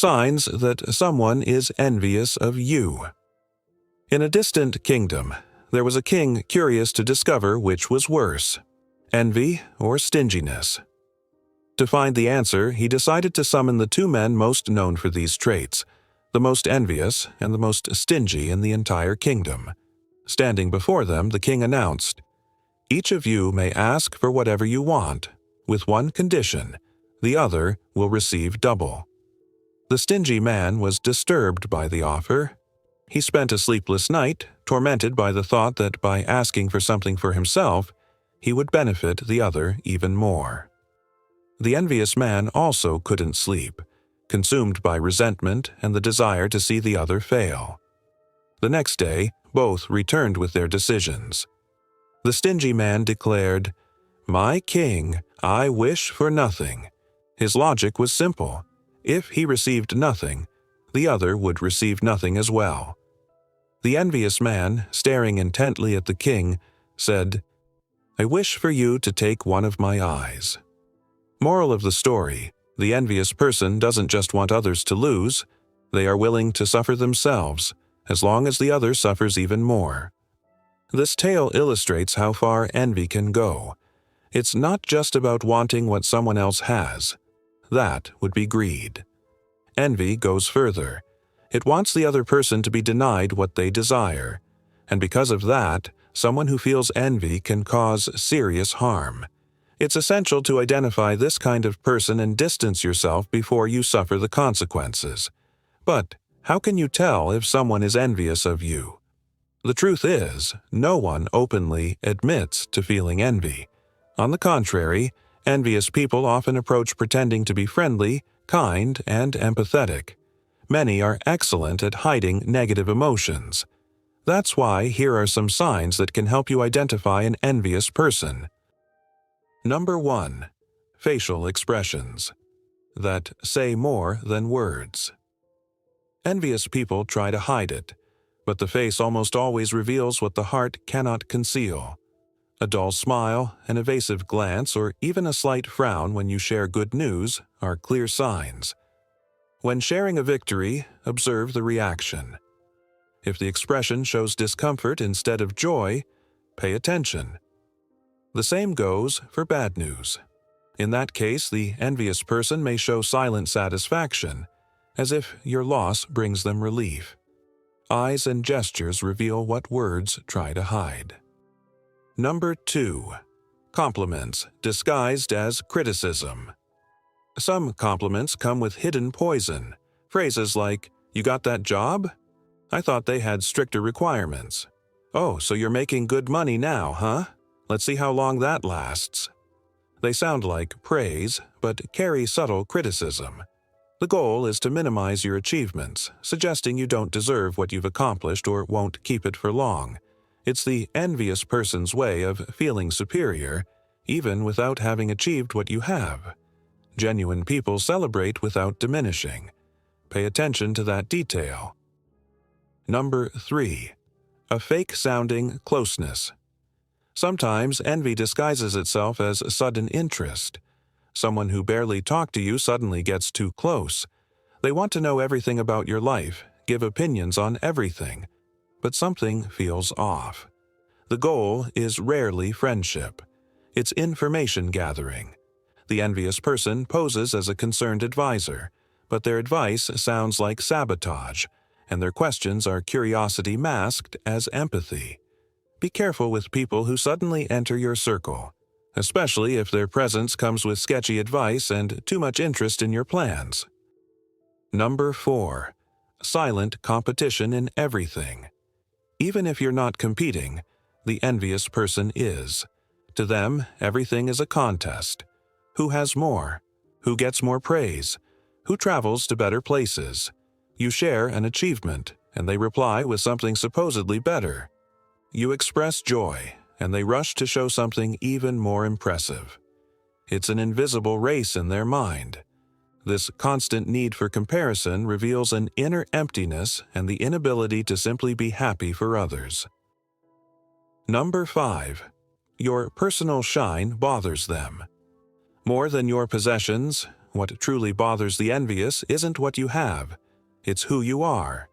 signs that someone is envious of you. In a distant kingdom, there was a king curious to discover which was worse, envy or stinginess. To find the answer, he decided to summon the two men most known for these traits, the most envious and the most stingy in the entire kingdom. Standing before them, the king announced, "Each of you may ask for whatever you want, with one condition: the other will receive double." The stingy man was disturbed by the offer. He spent a sleepless night, tormented by the thought that by asking for something for himself, he would benefit the other even more. The envious man also couldn't sleep, consumed by resentment and the desire to see the other fail. The next day, both returned with their decisions. The stingy man declared, "My king, I wish for nothing." His logic was simple. If he received nothing, the other would receive nothing as well. The envious man, staring intently at the king, said, "I wish for you to take one of my eyes." Moral of the story: the envious person doesn't just want others to lose, they are willing to suffer themselves, as long as the other suffers even more. This tale illustrates how far envy can go. It's not just about wanting what someone else has. That would be greed. Envy goes further. It wants the other person to be denied what they desire, and because of that, someone who feels envy can cause serious harm. It's essential to identify this kind of person and distance yourself before you suffer the consequences. But how can you tell if someone is envious of you? The truth is, no one openly admits to feeling envy. On the contrary, envious people often approach pretending to be friendly, kind, and empathetic. Many are excellent at hiding negative emotions. That's why here are some signs that can help you identify an envious person. Number 1. Facial expressions that say more than words. Envious people try to hide it, but the face almost always reveals what the heart cannot conceal. A dull smile, an evasive glance, or even a slight frown when you share good news are clear signs. When sharing a victory, observe the reaction. If the expression shows discomfort instead of joy, pay attention. The same goes for bad news. In that case, the envious person may show silent satisfaction, as if your loss brings them relief. Eyes and gestures reveal what words try to hide. Number 2. Compliments disguised as criticism. Some compliments come with hidden poison. Phrases like, "You got that job? I thought they had stricter requirements. Oh, so you're making good money now, huh? Let's see how long that lasts." They sound like praise, but carry subtle criticism. The goal is to minimize your achievements, suggesting you don't deserve what you've accomplished or won't keep it for long. It's the envious person's way of feeling superior, even without having achieved what you have. Genuine people celebrate without diminishing. Pay attention to that detail. Number 3. A fake-sounding closeness. Sometimes envy disguises itself as sudden interest. Someone who barely talked to you suddenly gets too close. They want to know everything about your life, give opinions on everything. But something feels off. The goal is rarely friendship. It's information gathering. The envious person poses as a concerned advisor, but their advice sounds like sabotage, and their questions are curiosity masked as empathy. Be careful with people who suddenly enter your circle, especially if their presence comes with sketchy advice and too much interest in your plans. Number 4. Silent competition in everything. Even if you're not competing, the envious person is. To them, everything is a contest. Who has more? Who gets more praise? Who travels to better places? You share an achievement, and they reply with something supposedly better. You express joy, and they rush to show something even more impressive. It's an invisible race in their mind. This constant need for comparison reveals an inner emptiness and the inability to simply be happy for others. Number 5. Your personal shine bothers them. More than your possessions, what truly bothers the envious isn't what you have, it's who you are.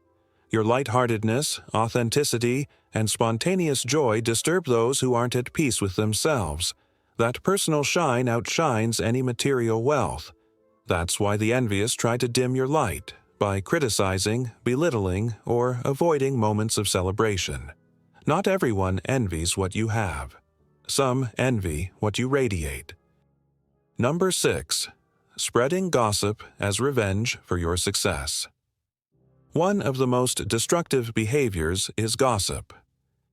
Your lightheartedness, authenticity, and spontaneous joy disturb those who aren't at peace with themselves. That personal shine outshines any material wealth. That's why the envious try to dim your light, by criticizing, belittling, or avoiding moments of celebration. Not everyone envies what you have. Some envy what you radiate. Number 6. Spreading gossip as revenge for your success. One of the most destructive behaviors is gossip.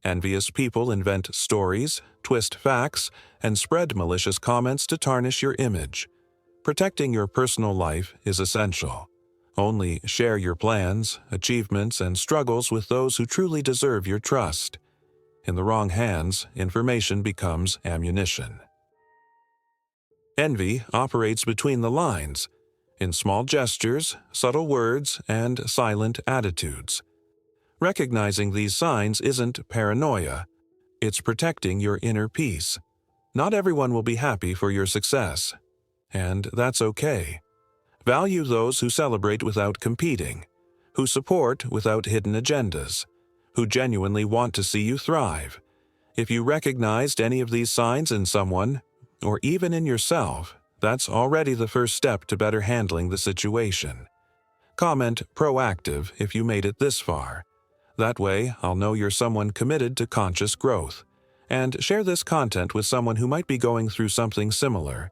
Envious people invent stories, twist facts, and spread malicious comments to tarnish your image. Protecting your personal life is essential. Only share your plans, achievements, and struggles with those who truly deserve your trust. In the wrong hands, information becomes ammunition. Envy operates between the lines, in small gestures, subtle words, and silent attitudes. Recognizing these signs isn't paranoia, it's protecting your inner peace. Not everyone will be happy for your success, and that's okay. Value those who celebrate without competing, who support without hidden agendas, who genuinely want to see you thrive. If you recognized any of these signs in someone, or even in yourself, that's already the first step to better handling the situation. Comment proactive if you made it this far. That way, I'll know you're someone committed to conscious growth. And share this content with someone who might be going through something similar.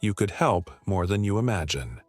You could help more than you imagine.